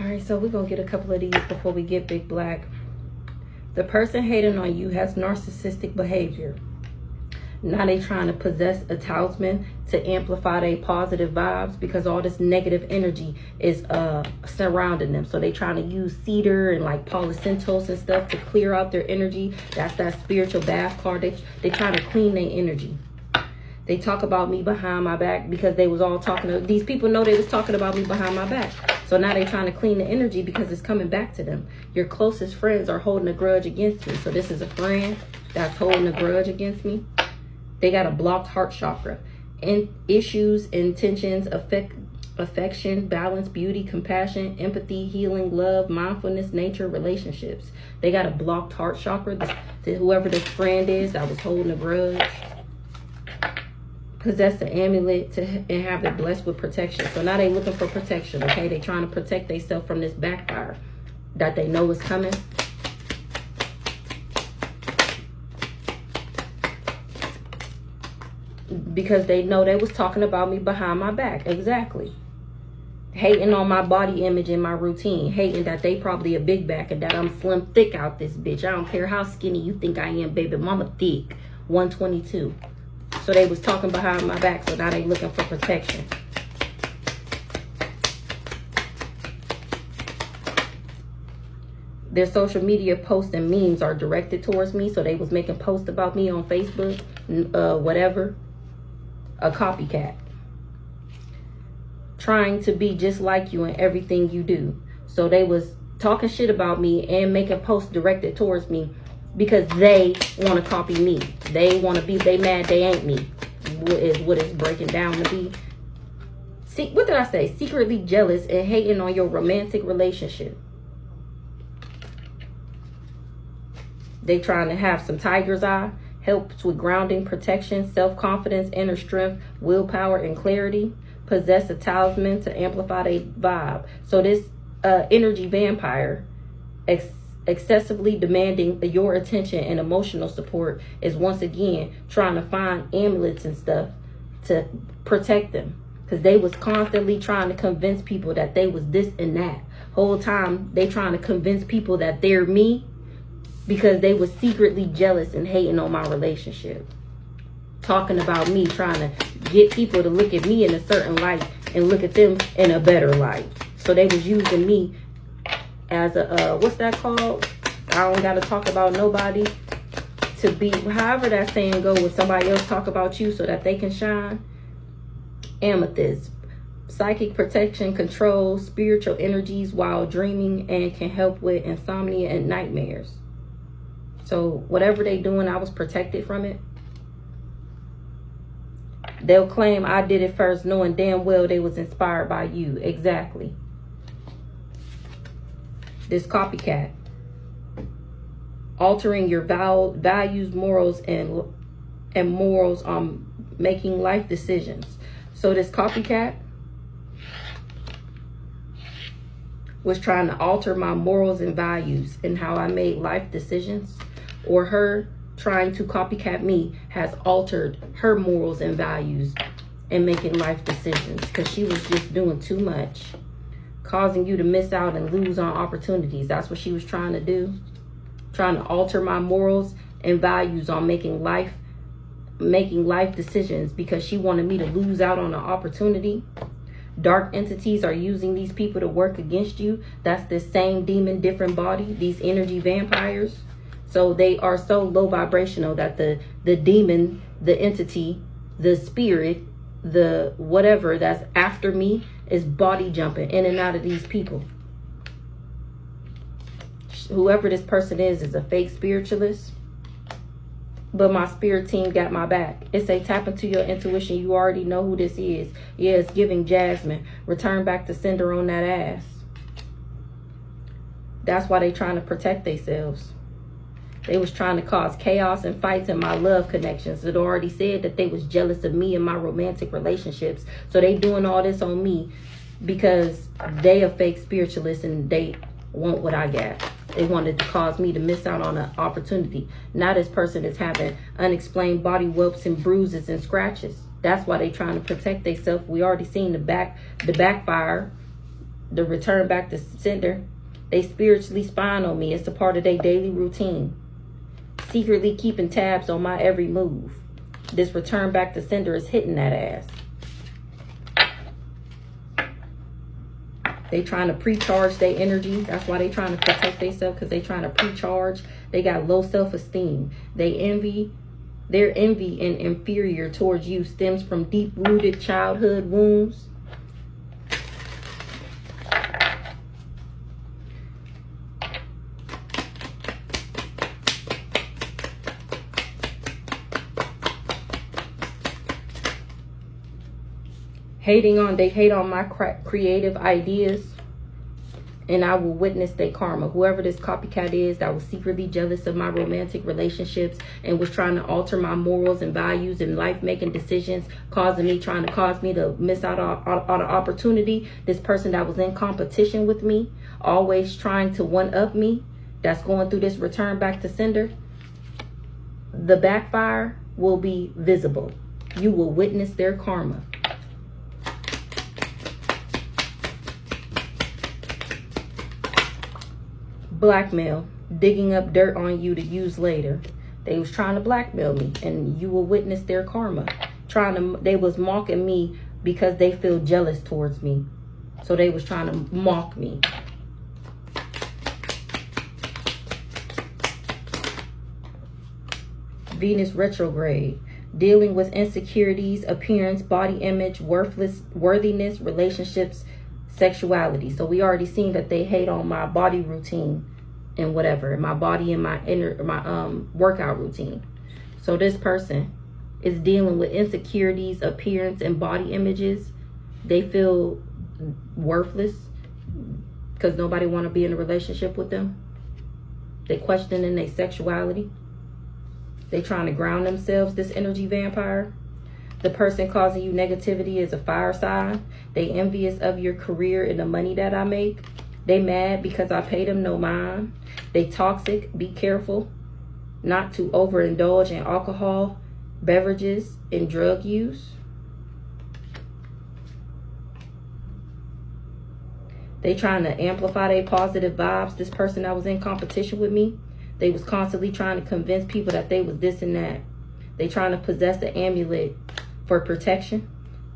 All right, so we're going to get a couple of these before we get Big Black. The person hating on you has narcissistic behavior. Now they trying to possess a talisman to amplify their positive vibes because all this negative energy is surrounding them. So they trying to use cedar and like Palo Santos and stuff to clear out their energy. That's that spiritual bath card. They trying to clean their energy. They talk about me behind my back because they was all talking to, these people know they was talking about me behind my back. So now they trying to clean the energy because it's coming back to them. Your closest friends are holding a grudge against me. So this is a friend that's holding a grudge against me. They got a blocked heart chakra. And issues, intentions, affection, balance, beauty, compassion, empathy, healing, love, mindfulness, nature, relationships. They got a blocked heart chakra. Whoever this friend is that was holding a grudge. Possess the amulet and have it blessed with protection. So now they looking for protection, okay? They trying to protect themselves from this backfire that they know is coming. Because they know they was talking about me behind my back. Exactly. Hating on my body image and my routine. Hating that they probably a big back and that I'm slim thick out this bitch. I don't care how skinny you think I am, baby. Mama thick. 122. So they was talking behind my back, so now they looking for protection. Their social media posts and memes are directed towards me, so they was making posts about me on Facebook, whatever. A copycat. Trying to be just like you in everything you do. So they was talking shit about me and making posts directed towards me. Because they want to copy me. They want to be, they mad they ain't me. Is what it's breaking down to be. See, what did I say? Secretly jealous and hating on your romantic relationship. They trying to have some tiger's eye. Helps with grounding, protection, self-confidence, inner strength, willpower, and clarity. Possess a talisman to amplify their vibe. So this energy vampire excessively demanding your attention and emotional support is once again trying to find amulets and stuff to protect them, because they was constantly trying to convince people that they was this and that. Whole time they trying to convince people that they're me because they was secretly jealous and hating on my relationship, talking about me, trying to get people to look at me in a certain light and look at them in a better light. So they was using me as a what's that called? I don't gotta talk about nobody to be, however that saying go, when somebody else talk about you so that they can shine. Amethyst. Psychic protection, control spiritual energies while dreaming, and can help with insomnia and nightmares. So whatever they doing, I was protected from it. They'll claim I did it first, knowing damn well they was inspired by you. Exactly. This copycat. Altering your values, morals, and morals on making life decisions. So this copycat was trying to alter my morals and values and how I made life decisions. Or her trying to copycat me has altered her morals and values and making life decisions, because she was just doing too much, causing you to miss out and lose on opportunities. That's what she was trying to do. Trying to alter my morals and values on making life decisions, because she wanted me to lose out on an opportunity. Dark entities are using these people to work against you. That's the same demon, different body, these energy vampires. So they are so low vibrational that the demon, the entity, the spirit, the whatever that's after me is body jumping in and out of these people. Whoever this person is a fake spiritualist. But my spirit team got my back. It say tap into your intuition. You already know who this is. Yeah, it's giving Jasmine. Return back to sender on that ass. That's why they trying to protect themselves. They was trying to cause chaos and fights in my love connections. It already said that they was jealous of me and my romantic relationships. So they doing all this on me because they a fake spiritualist and they want what I got. They wanted to cause me to miss out on an opportunity. Now this person is having unexplained body whelps and bruises and scratches. That's why they trying to protect themselves. We already seen the backfire The return back to sender. They spiritually spying on me. It's a part of their daily routine. Secretly keeping tabs on my every move. This return back to sender is hitting that ass. They trying to pre-charge their energy. That's why they trying to protect themselves, because they trying to pre-charge. They got low self-esteem. Their envy and inferior towards you stems from deep-rooted childhood wounds. They hate on my creative ideas, and I will witness their karma. Whoever this copycat is that was secretly jealous of my romantic relationships and was trying to alter my morals and values and life-making decisions, trying to cause me to miss out on an opportunity. This person that was in competition with me, always trying to one-up me, that's going through this return back to sender. The backfire will be visible. You will witness their karma. Blackmail, digging up dirt on you to use later. They was trying to blackmail me, and you will witness their karma. They was mocking me because they feel jealous towards me. So they was trying to mock me. Venus retrograde, dealing with insecurities, appearance, body image, worthiness, relationships, sexuality. So we already seen that they hate on my body routine and whatever, my body and my workout routine. So this person is dealing with insecurities, appearance, and body images. They feel worthless because nobody want to be in a relationship with them. They questioning their sexuality. They trying to ground themselves, this energy vampire. The person causing you negativity is a fire sign. They envious of your career and the money that I make. They mad because I pay them no mind. They toxic. Be careful not to overindulge in alcohol, beverages, and drug use. They trying to amplify their positive vibes. This person that was in competition with me, they was constantly trying to convince people that they was this and that. They trying to possess the amulet for protection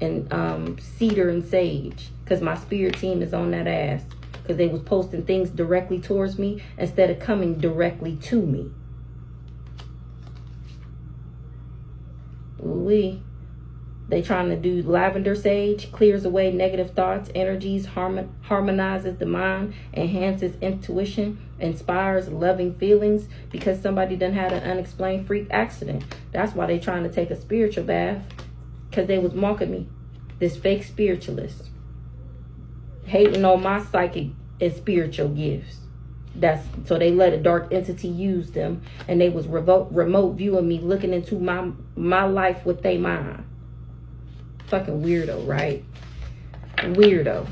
and cedar and sage, because my spirit team is on that ass, because they was posting things directly towards me instead of coming directly to me. Ooh-wee. They trying to do lavender sage, clears away negative thoughts, energies, harmonizes the mind, enhances intuition, inspires loving feelings, because somebody done had an unexplained freak accident. That's why they trying to take a spiritual bath, because they was mocking me. This fake spiritualist. Hating on my psychic and spiritual gifts. So they let a dark entity use them, and they was remote viewing me, looking into my life with their mind. Fucking weirdo, right? Weirdo.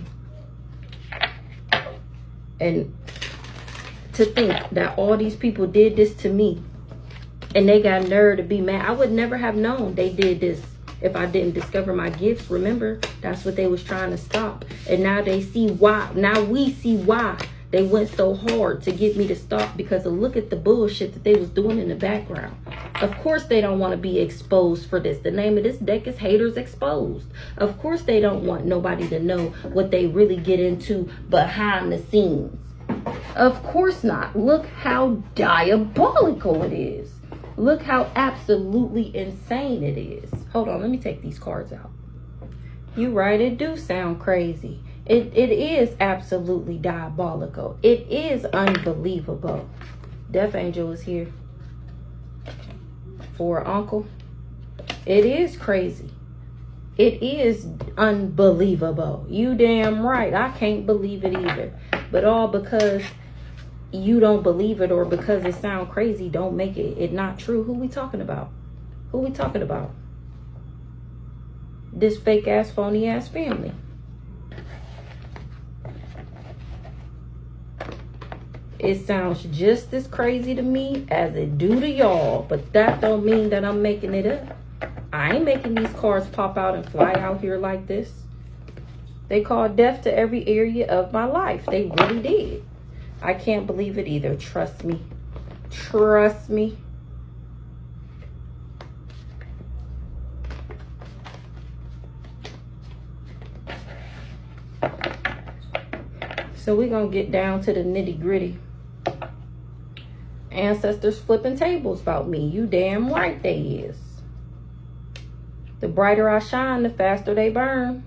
And to think that all these people did this to me, and they got nerve to be mad. I would never have known they did this if I didn't discover my gifts. Remember, that's what they was trying to stop. And now they see why. Now we see why they went so hard to get me to stop, because of look at the bullshit that they was doing in the background. Of course they don't want to be exposed for this. The name of this deck is Haters Exposed. Of course they don't want nobody to know what they really get into behind the scenes. Of course not. Look how diabolical it is. Look how absolutely insane it is. Hold on, let me take these cards out. You right, it do sound crazy. It is absolutely diabolical. It is unbelievable. Death Angel is here. For Uncle. It is crazy. It is unbelievable. You damn right. I can't believe it either. But all because you don't believe it, or because it sound crazy, don't make it not true. Who we talking about? Who we talking about? This fake ass, phony ass family. It sounds just as crazy to me as it do to y'all, but that don't mean that I'm making it up. I ain't making these cards pop out and fly out here like this. They called death to every area of my life. They really did. I can't believe it either. Trust me. Trust me. So we're going to get down to the nitty gritty. Ancestors flipping tables about me. You damn right they is. The brighter I shine, the faster they burn.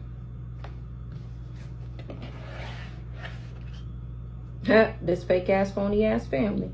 This fake ass, phony ass family.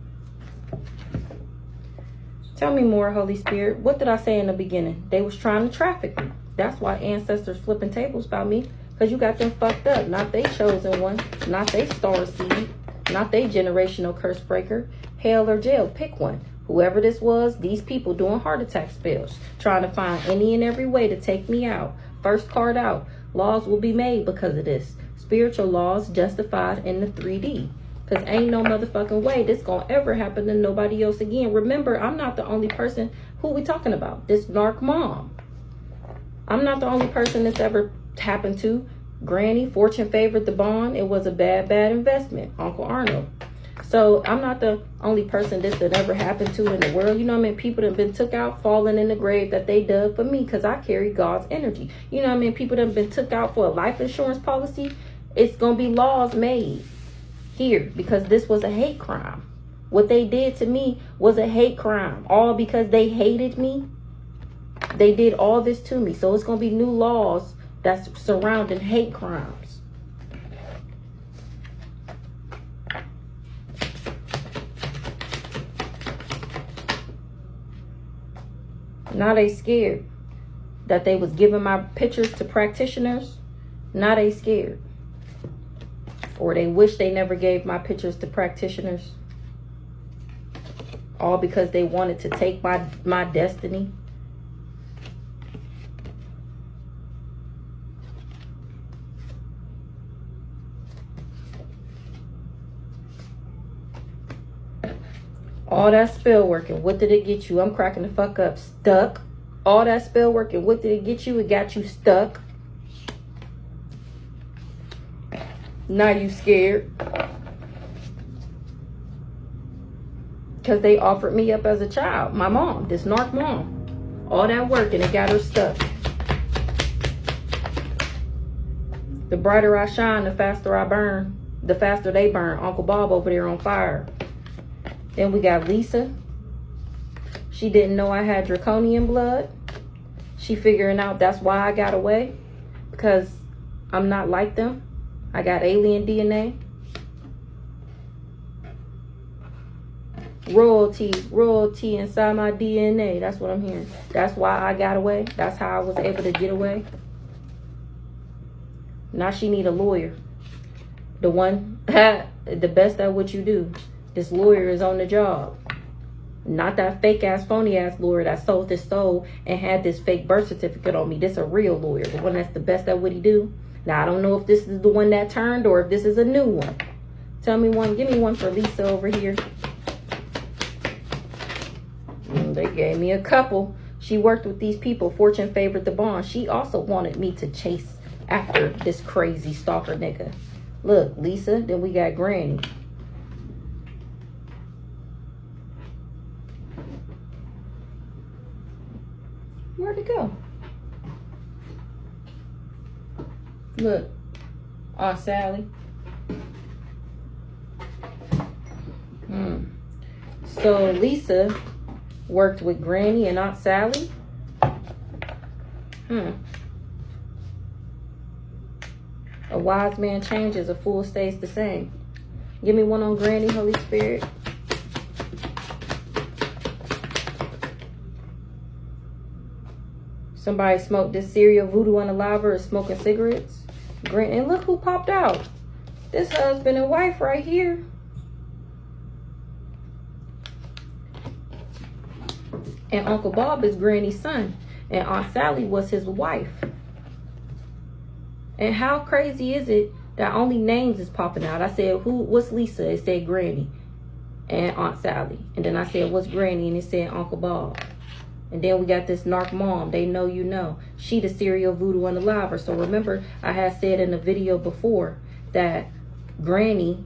Tell me more, Holy Spirit. What did I say in the beginning? They was trying to traffic me. That's why ancestors flipping tables about me. Because you got them fucked up. Not they chosen one. Not they star seed. Not they generational curse breaker. Hell or jail. Pick one. Whoever this was, these people doing heart attack spells. Trying to find any and every way to take me out. First card out. Laws will be made because of this. Spiritual laws justified in the 3D. Because ain't no motherfucking way this gonna ever happen to nobody else again. Remember, I'm not the only person. Who we talking about? This narc mom. I'm not the only person that's ever happened to. Granny, fortune favored the bond. It was a bad investment. Uncle Arnold. So I'm not the only person this that ever happened to in the world. You know what I mean? People that have been took out, fallen in the grave that they dug for me because I carry God's energy. You know what I mean? People that have been took out for a life insurance policy. It's going to be laws made here because this was a hate crime. What they did to me was a hate crime. All because they hated me. They did all this to me. So it's going to be new laws that's surrounding hate crimes. Now they scared that they was giving my pictures to practitioners. Now they scared. Or they wish they never gave my pictures to practitioners. All because they wanted to take my destiny. All that spell working, what did it get you? I'm cracking the fuck up. Stuck. All that spell working, what did it get you? It got you stuck. Now you scared. Because they offered me up as a child. My mom, this narc mom. All that work and it got her stuck. The brighter I shine, the faster I burn. The faster they burn. Uncle Bob over there on fire. Then we got Lisa. She didn't know I had draconian blood. She figuring out that's why I got away. Because I'm not like them. I got alien DNA. Royalty inside my DNA. That's what I'm hearing. That's why I got away. That's how I was able to get away. Now she need a lawyer. The one, the best at what you do. This lawyer is on the job. Not that fake ass, phony ass lawyer that sold his soul and had this fake birth certificate on me. This a real lawyer. The one that's the best at what he do. Now, I don't know if this is the one that turned or if this is a new one. Tell me one. Give me one for Lisa over here. They gave me a couple. She worked with these people. Fortune favored the bond. She also wanted me to chase after this crazy stalker nigga. Look, Lisa. Then we got Granny. Where'd it go? Look, Aunt Sally. So Lisa worked with Granny and Aunt Sally. A wise man changes, a fool stays the same. Give me one on Granny, Holy Spirit. Somebody smoked this cereal. Voodoo Unaliver is smoking cigarettes. And look who popped out. This husband and wife right here. And Uncle Bob is Granny's son. And Aunt Sally was his wife. And how crazy is it that only names is popping out? I said, what's Lisa? It said Granny and Aunt Sally. And then I said, what's Granny? And it said Uncle Bob. And then we got this narc mom. They know you know. She the serial voodoo unaliver. So remember, I had said in a video before that Granny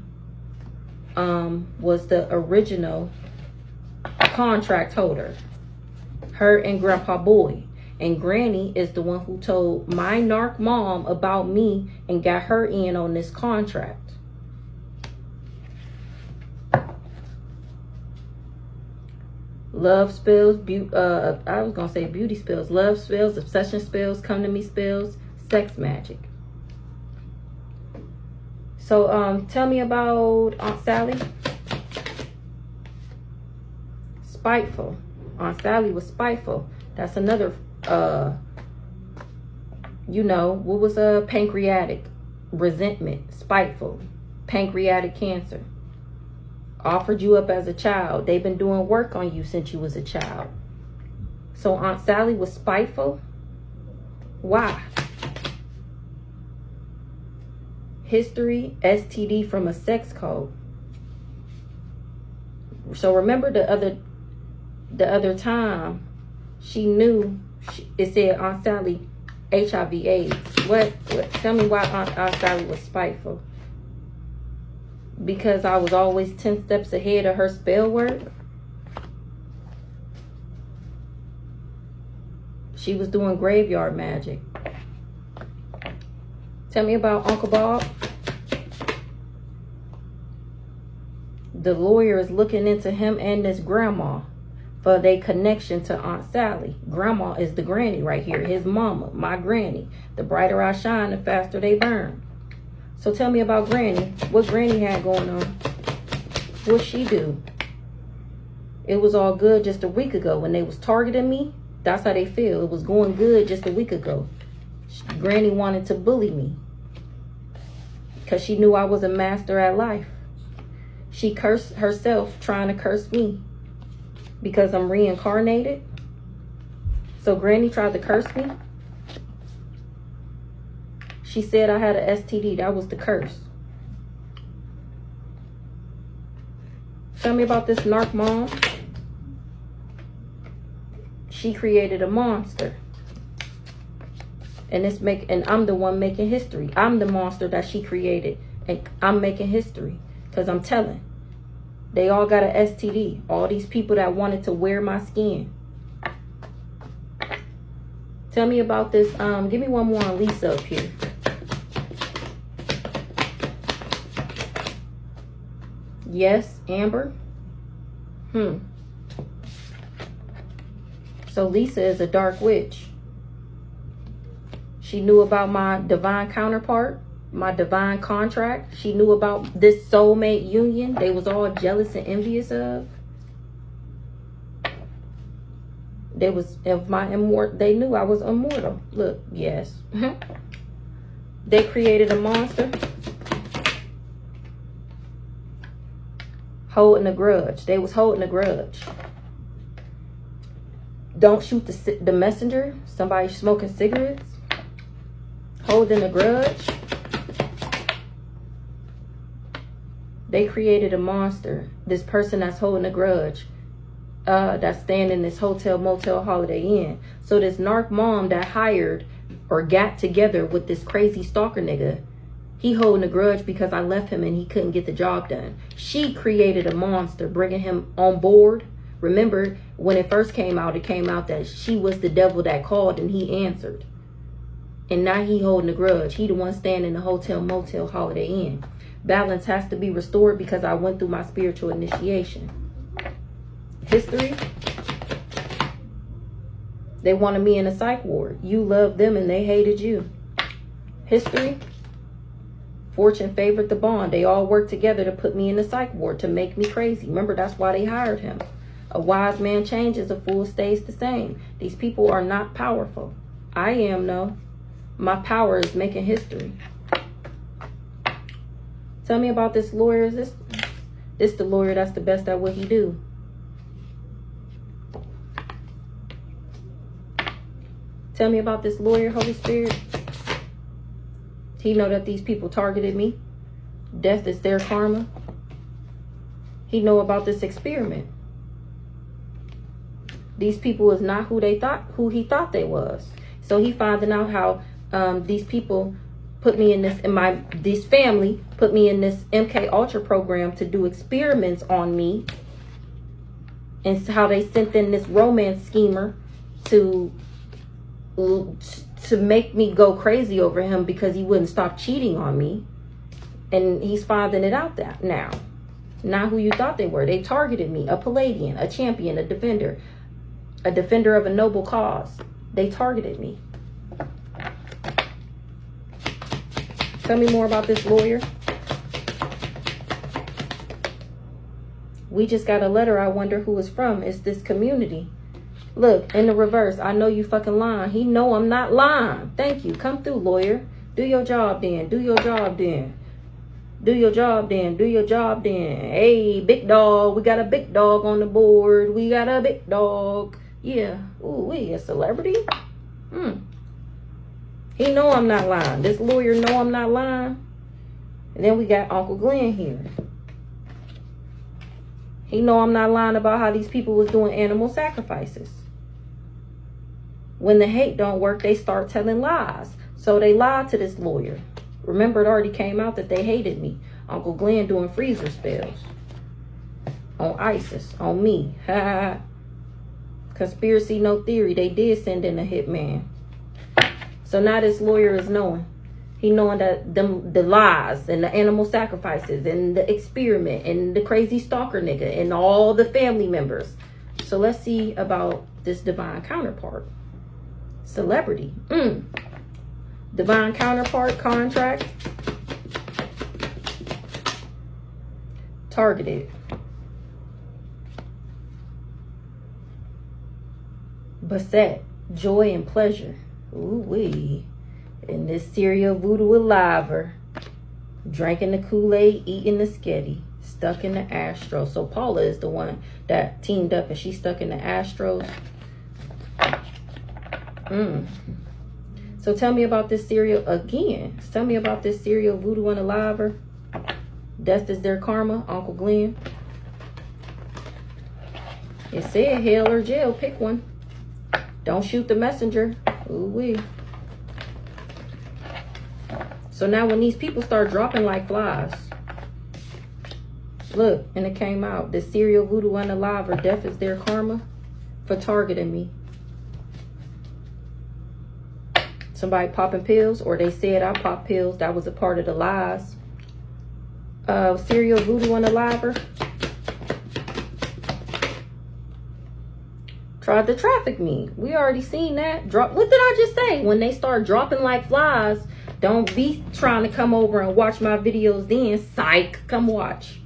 was the original contract holder. Her and Grandpa Boy. And Granny is the one who told my narc mom about me and got her in on this contract. Love spells, I was gonna say beauty spells, love spells, obsession spells, come to me spells, sex magic. So tell me about Aunt Sally. Spiteful. Aunt Sally was spiteful. That's another you know, what was pancreatic, resentment, spiteful, pancreatic cancer. Offered you up as a child. They've been doing work on you since you was a child. So Aunt Sally was spiteful. Why? History, STD from a sex code. So remember the other time she knew, it said Aunt Sally HIV AIDS. What? Tell me why Aunt Sally was spiteful. Because I was always 10 steps ahead of her spell work. She was doing graveyard magic. Tell me about Uncle Bob. The lawyer is looking into him and his grandma for their connection to Aunt Sally. Grandma is the granny right here. His mama, my granny. The brighter I shine, the faster they burn. So tell me about Granny. What Granny had going on? What she do? It was all good just a week ago when they was targeting me. That's how they feel. It was going good just a week ago. Granny wanted to bully me because she knew I was a master at life. She cursed herself trying to curse me because I'm reincarnated. So Granny tried to curse me. She said I had an STD. That was the curse. Tell me about this narc mom. She created a monster. And I'm the one making history. I'm the monster that she created. And I'm making history. Because I'm telling. They all got an STD. All these people that wanted to wear my skin. Tell me about this. Give me one more on Lisa up here. Yes, Amber. So Lisa is a dark witch. She knew about my divine counterpart, my divine contract. She knew about this soulmate union they was all jealous and envious of. They was they knew I was immortal. Look, yes. They created a monster. Holding a grudge. They was holding a grudge. Don't shoot the messenger. Somebody smoking cigarettes. Holding a grudge. They created a monster. This person that's holding a grudge. That's staying in this hotel, motel, Holiday Inn. So this narc mom that hired or got together with this crazy stalker nigga, he holding a grudge because I left him and he couldn't get the job done. She created a monster, bringing him on board. Remember, when it first came out, it came out that she was the devil that called and he answered. And now he holding a grudge. He the one staying in the hotel, motel, Holiday Inn. Balance has to be restored because I went through my spiritual initiation. History. They wanted me in a psych ward. You loved them and they hated you. History. Fortune favored the bond. They all worked together to put me in the psych ward to make me crazy. Remember, that's why they hired him. A wise man changes, a fool stays the same. These people are not powerful. I am, though. My power is making history. Tell me about this lawyer. Is this the lawyer that's the best at what he do? Tell me about this lawyer, Holy Spirit. He know that these people targeted me. Death is their karma. He know about this experiment. These people is not who he thought they was. So he finding out how these people put me in this family put me in this MK Ultra program to do experiments on me, and how they sent in this romance schemer to make me go crazy over him because he wouldn't stop cheating on me. And he's finding it out that now. Not who you thought they were. They targeted me, a Palladian, a champion, a defender of a noble cause. They targeted me. Tell me more about this lawyer. We just got a letter. I wonder who it's from. It's this community. Look, in the reverse, I know you fucking lying. He know I'm not lying. Thank you. Come through, lawyer. Do your job then. Do your job then. Do your job then. Do your job then. Hey, big dog. We got a big dog on the board. We got a big dog. Yeah. Ooh, we a celebrity? He know I'm not lying. This lawyer know I'm not lying. And then we got Uncle Glenn here. He know I'm not lying about how these people was doing animal sacrifices. When the hate don't work, they start telling lies. So they lied to this lawyer. Remember, it already came out that they hated me. Uncle Glenn doing freezer spells on ISIS, on me. Conspiracy, no theory. They did send in a hitman. So now this lawyer is knowing. He knowing that the lies and the animal sacrifices and the experiment and the crazy stalker nigga and all the family members. So let's see about this divine counterpart. Celebrity. Divine counterpart, contract. Targeted. Beset. Joy and pleasure. Ooh-wee. In this serial voodoo aliver. Drinking the Kool-Aid, eating the sketty. Stuck in the Astros. So Paula is the one that teamed up and she's stuck in the Astros. So tell me about this serial again. Tell me about this serial voodoo unaliver. Death is their karma, Uncle Glenn. It said hell or jail, pick one. Don't shoot the messenger. Ooh-wee. So now when these people start dropping like flies, look, and it came out. The serial voodoo unaliver, death is their karma for targeting me. Somebody popping pills, or they said I popped pills. That was a part of the lies. Serial voodoo unaliver. Tried to traffic me. We already seen that. What did I just say? When they start dropping like flies, don't be trying to come over and watch my videos then. Psych. Come watch.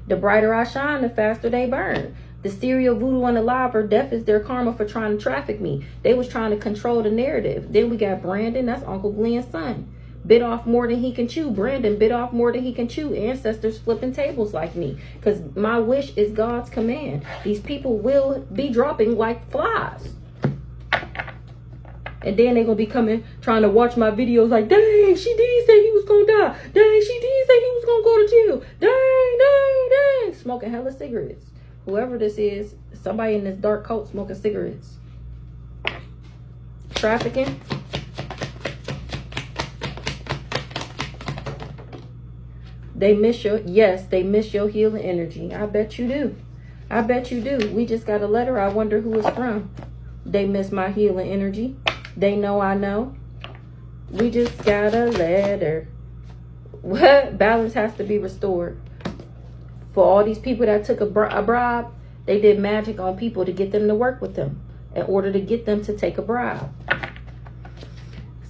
The brighter I shine, the faster they burn. The serial voodoo unaliver, death is their karma for trying to traffic me. They was trying to control the narrative. Then we got Brandon. That's Uncle Glenn's son. Bit off more than he can chew. Brandon bit off more than he can chew. Ancestors flipping tables like me. Because my wish is God's command. These people will be dropping like flies. And then they're going to be coming, trying to watch my videos like, dang, she did say he was going to die. Dang, she did say he was going to go to jail. Dang, dang, dang. Smoking hella cigarettes. Whoever this is, somebody in this dark coat smoking cigarettes. Trafficking. They miss your, yes, they miss your healing energy. I bet you do. I bet you do. We just got a letter. I wonder who it's from. They miss my healing energy. They know I know. We just got a letter. What? Balance has to be restored. For all these people that took a bribe, they did magic on people to get them to work with them in order to get them to take a bribe.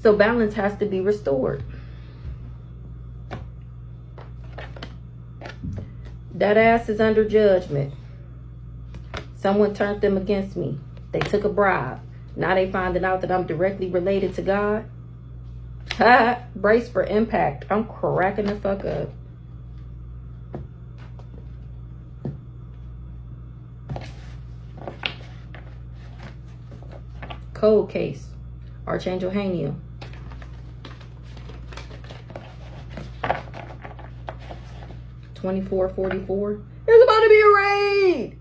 So balance has to be restored. That ass is under judgment. Someone turned them against me. They took a bribe. Now they finding out that I'm directly related to God. Ha! Brace for impact. I'm cracking the fuck up. Cold case. Archangel Haniel. $24.44. There's about to be a raid.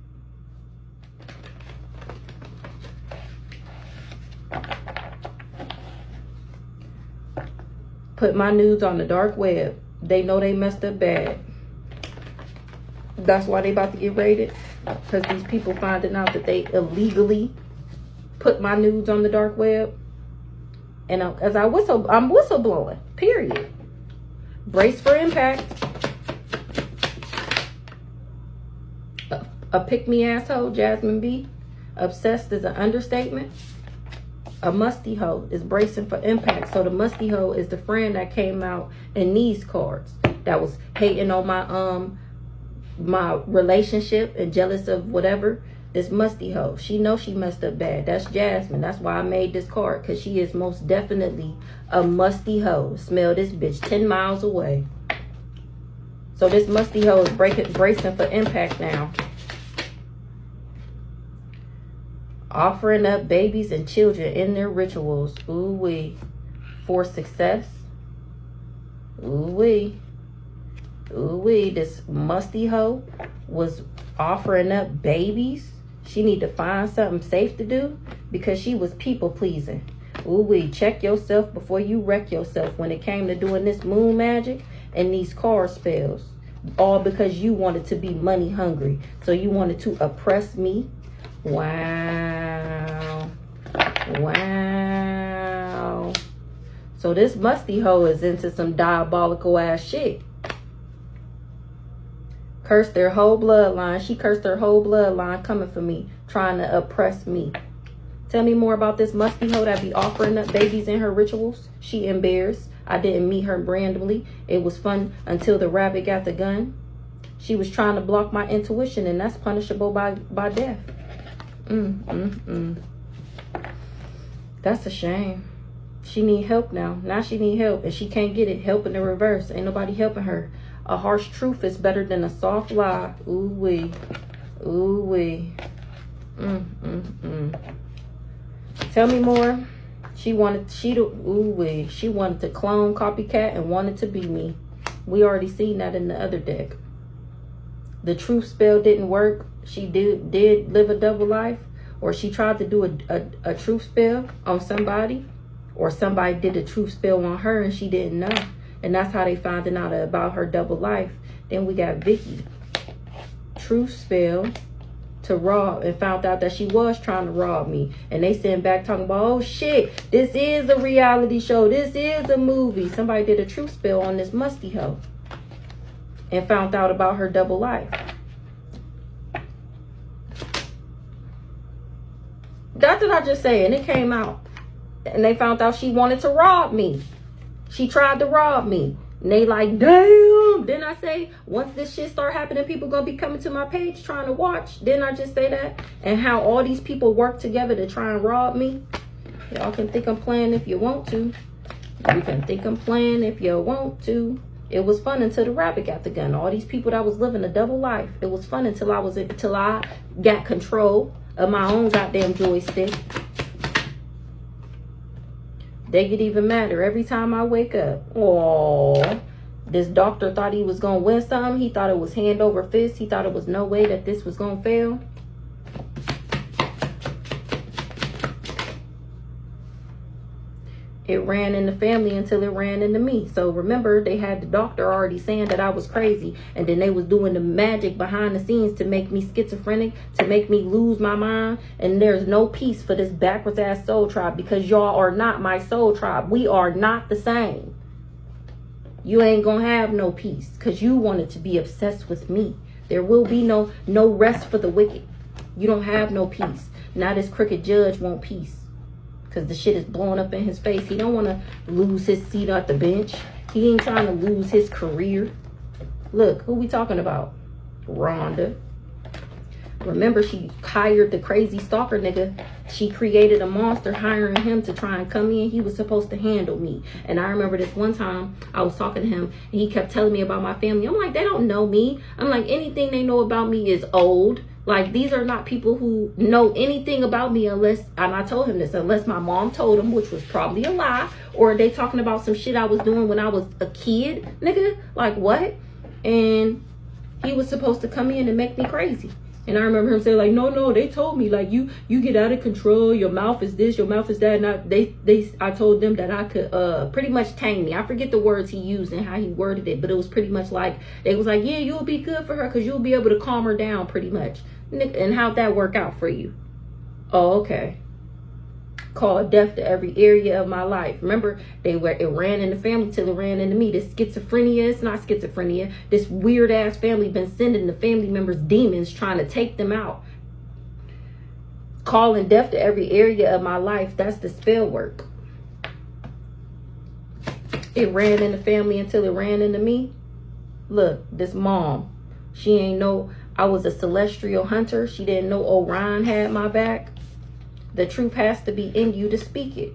Put my nudes on the dark web. They know they messed up bad. That's why they about to get raided. Because these people finding out that they illegally put my nudes on the dark web. And I'm whistleblowing. Period. Brace for impact. A pick-me asshole, Jasmine B. Obsessed is an understatement. A musty hoe is bracing for impact. So the musty hoe is the friend that came out in these cards that was hating on my relationship and jealous of whatever. This musty hoe, she knows she messed up bad. That's Jasmine. That's why I made this card, because she is most definitely a musty hoe. Smell this bitch 10 miles away. So this musty hoe is bracing for impact now. Offering up babies and children in their rituals. Ooh-wee. For success. Ooh-wee. Ooh-wee. This musty hoe was offering up babies. She need to find something safe to do because she was people pleasing. Ooh-wee. Check yourself before you wreck yourself when it came to doing this moon magic and these card spells. All because you wanted to be money hungry. So you wanted to oppress me. Wow. Wow. So this musty hoe is into some diabolical ass shit. Cursed their whole bloodline. She cursed her whole bloodline coming for me, trying to oppress me. Tell me more about this musty hoe that be offering up babies in her rituals. She embarrassed. I didn't meet her randomly. It was fun until the rabbit got the gun. She was trying to block my intuition, and that's punishable by death. That's a shame. She need help now. Now she need help, and she can't get it. Help in the reverse. Ain't nobody helping her. A harsh truth is better than a soft lie. Ooh-wee. Ooh-wee. Tell me more. She wanted to clone, copycat, and wanted to be me. We already seen that in the other deck. The truth spell didn't work. She did live a double life, or she tried to do a truth spell on somebody, or somebody did a truth spell on her and she didn't know. And that's how they found out about her double life. Then we got Vicky. Truth spell to rob, and found out that she was trying to rob me. And they sent back talking about, oh shit, this is a reality show. This is a movie. Somebody did a truth spell on this musty hoe and found out about her double life. That's what I just said, and it came out. And they found out she wanted to rob me. She tried to rob me. And they like, damn. Then I say, once this shit start happening, people gonna be coming to my page trying to watch. Didn't I just say that? And how all these people work together to try and rob me. Y'all can think I'm playing if you want to. You can think I'm playing if you want to. It was fun until the rabbit got the gun. All these people that was living a double life. It was fun until I got control of my own goddamn joystick. They get even madder every time I wake up. Oh, this doctor thought he was going to win something. He thought it was hand over fist. He thought it was no way that this was going to fail. It ran in the family until it ran into me. So remember, they had the doctor already saying that I was crazy. And then they was doing the magic behind the scenes to make me schizophrenic, to make me lose my mind. And there's no peace for this backwards ass soul tribe, because y'all are not my soul tribe. We are not the same. You ain't gonna have no peace because you wanted to be obsessed with me. There will be no rest for the wicked. You don't have no peace. Now this crooked judge want peace, because the shit is blowing up in his face. He don't want to lose his seat at the bench. He ain't trying to lose his career. Look, who we talking about? Rhonda. Remember, she hired the crazy stalker nigga. She created a monster, hiring him to try and come in. He was supposed to handle me. And I remember this one time I was talking to him and he kept telling me about my family. I'm like, they don't know me. I'm like, anything they know about me is old. Like, these are not people who know anything about me unless, and I told him this, unless my mom told him, which was probably a lie, or they talking about some shit I was doing when I was a kid, nigga. Like, what? And he was supposed to come in and make me crazy. And I remember him saying, like, no, they told me, like, you get out of control, your mouth is this, your mouth is that. And I told them that I could pretty much tame me. I forget the words he used and how he worded it, but it was pretty much like, they was like, yeah, you'll be good for her because you'll be able to calm her down pretty much. And how'd that work out for you? Oh, okay. Called death to every area of my life. Remember, it ran in the family till it ran into me. This schizophrenia, it's not schizophrenia. This weird ass family been sending the family members demons trying to take them out. Calling death to every area of my life. That's the spell work. It ran in the family until it ran into me. Look, this mom, she ain't know I was a celestial hunter. She didn't know Orion had my back. The truth has to be in you to speak it.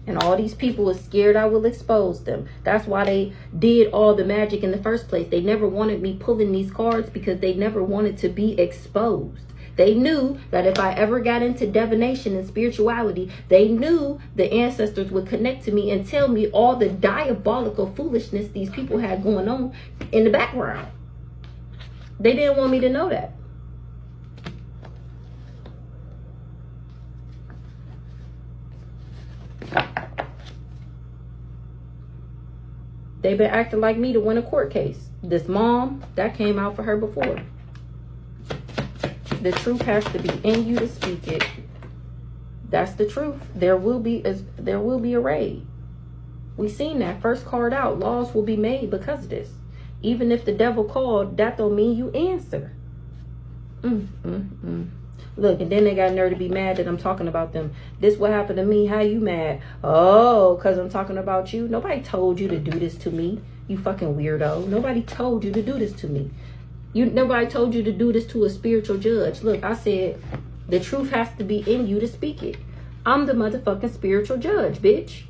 And all these people are scared I will expose them. That's why they did all the magic in the first place. They never wanted me pulling these cards because they never wanted to be exposed. They knew that if I ever got into divination and spirituality, they knew the ancestors would connect to me and tell me all the diabolical foolishness these people had going on in the background. They didn't want me to know that. They've been acting like me to win a court case. This mom, that came out for her before. The truth has to be in you to speak it. That's the truth. There will be a raid. We seen that first card out. Laws will be made because of this. Even if the devil called, that don't mean you answer. Look, and then they got nerve to be mad that I'm talking about them. This what happened to me. How you mad? Oh, because I'm talking about you. Nobody told you to do this to me, you fucking weirdo. Nobody told you to do this to me. Nobody told you to do this to a spiritual judge. Look, I said the truth has to be in you to speak it. I'm the motherfucking spiritual judge, bitch.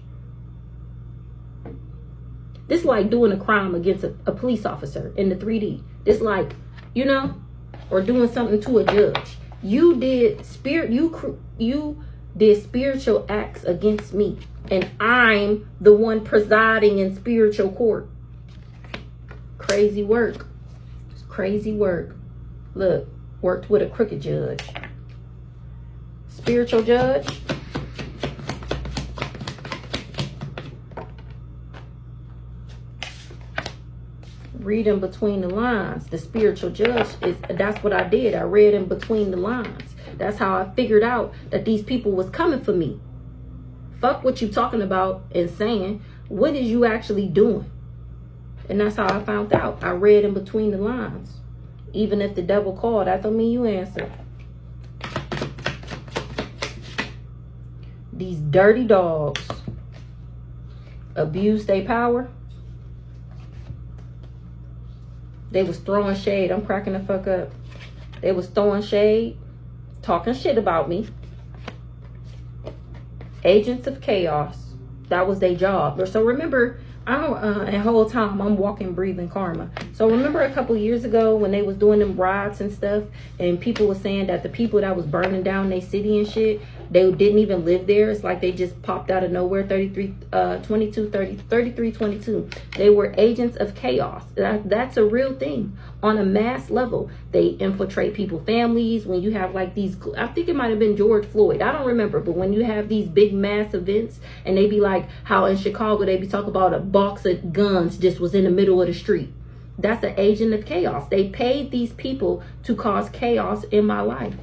This like doing a crime against a police officer in the 3D. This like, you know, or doing something to a judge. You did spiritual acts against me, and I'm the one presiding in spiritual court. Crazy work. It's crazy work. Look, worked with a crooked judge. Spiritual judge. Reading between the lines. The spiritual judge that's what I did. I read in between the lines. That's how I figured out that these people was coming for me. Fuck what you talking about and saying. What is you actually doing? And that's how I found out. I read in between the lines. Even if the devil called, that don't mean you answer. These dirty dogs abuse their power. They was throwing shade. I'm cracking the fuck up. They was throwing shade, talking shit about me. Agents of chaos. That was their job. So remember, the whole time I'm walking, breathing karma. So remember a couple years ago when they was doing them riots and stuff, and people were saying that the people that was burning down their city and shit, they didn't even live there. It's like they just popped out of nowhere. 3322. They were agents of chaos. That's a real thing on a mass level. They infiltrate people's families. When you have like these, I think it might have been George Floyd, I don't remember, but when you have these big mass events, and they be like how in Chicago they be talking about a box of guns just was in the middle of the street. That's an agent of chaos. They paid these people to cause chaos in my life,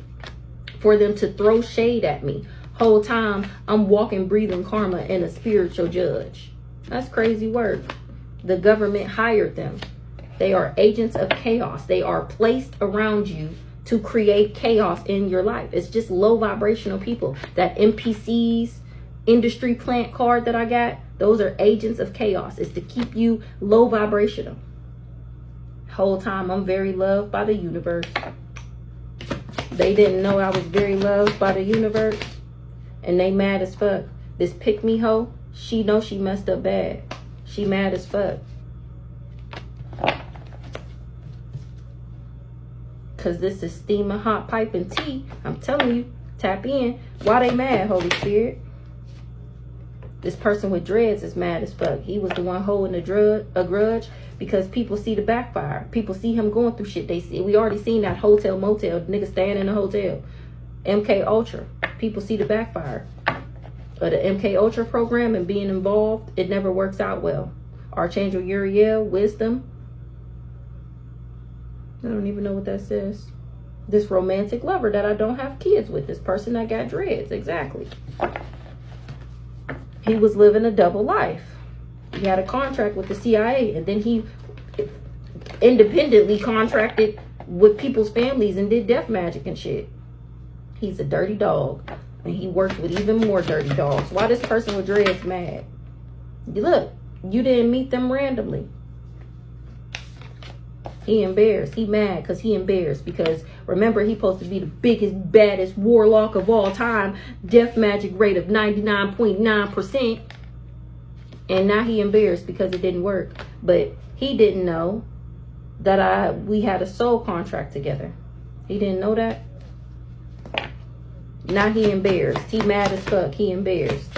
for them to throw shade at me. Whole time I'm walking, breathing karma and a spiritual judge. That's crazy work. The government hired them. They are agents of chaos. They are placed around you to create chaos in your life. It's just low vibrational people. That NPCs, industry plant card that I got, those are agents of chaos. It's to keep you low vibrational. Whole time I'm very loved by the universe. They didn't know I was very loved by the universe, and they mad as fuck. This pick me hoe, she know she messed up bad. She mad as fuck. Cause this is steaming hot pipe and tea. I'm telling you, tap in. Why they mad, Holy Spirit? This person with dreads is mad as fuck. He was the one holding a grudge because people see the backfire. People see him going through shit. We already seen that hotel motel. Nigga staying in a hotel. MK Ultra. People see the backfire. But the MK Ultra program and being involved, it never works out well. Archangel Uriel, wisdom. I don't even know what that says. This romantic lover that I don't have kids with. This person that got dreads. Exactly. He was living a double life. He had a contract with the CIA, and then he independently contracted with people's families and did death magic and shit. He's a dirty dog, and he worked with even more dirty dogs. Why this person with dreads mad? Look, you didn't meet them randomly. He embarrassed. He mad because he embarrassed. Because remember, he supposed to be the biggest, baddest warlock of all time. Death magic rate of 99.9%. And now he embarrassed because it didn't work. But he didn't know that we had a soul contract together. He didn't know that. Now he embarrassed. He mad as fuck. He embarrassed.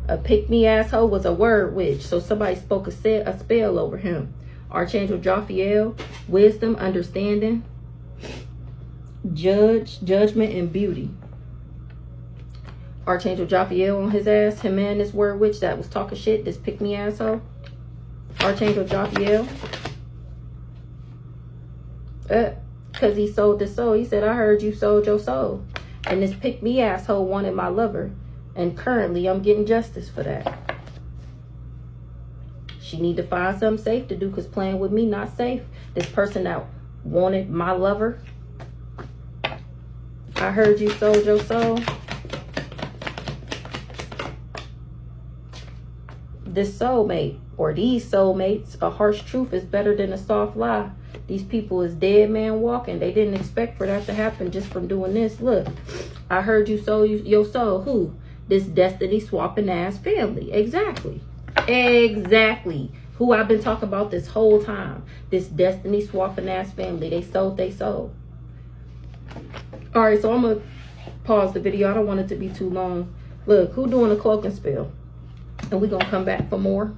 A pick-me asshole was a word witch, so somebody spoke a spell over him. Archangel Jophiel, wisdom, understanding, judgment, and beauty. Archangel Jophiel on his ass, him and this word witch that was talking shit, this pick-me asshole. Archangel Jophiel. Because he sold his soul. He said, I heard you sold your soul. And this pick-me asshole wanted my lover. And currently, I'm getting justice for that. She need to find something safe to do because playing with me, not safe. This person that wanted my lover. I heard you sold your soul. This soulmate, or these soulmates, a harsh truth is better than a soft lie. These people is dead man walking. They didn't expect for that to happen just from doing this. Look, I heard you sold your soul. Who? This destiny swapping ass family. Exactly. Exactly. Who I've been talking about this whole time. This destiny swapping ass family. They sold they soul. Alright, so I'm going to pause the video. I don't want it to be too long. Look, who doing a cloaking spell? And we're going to come back for more.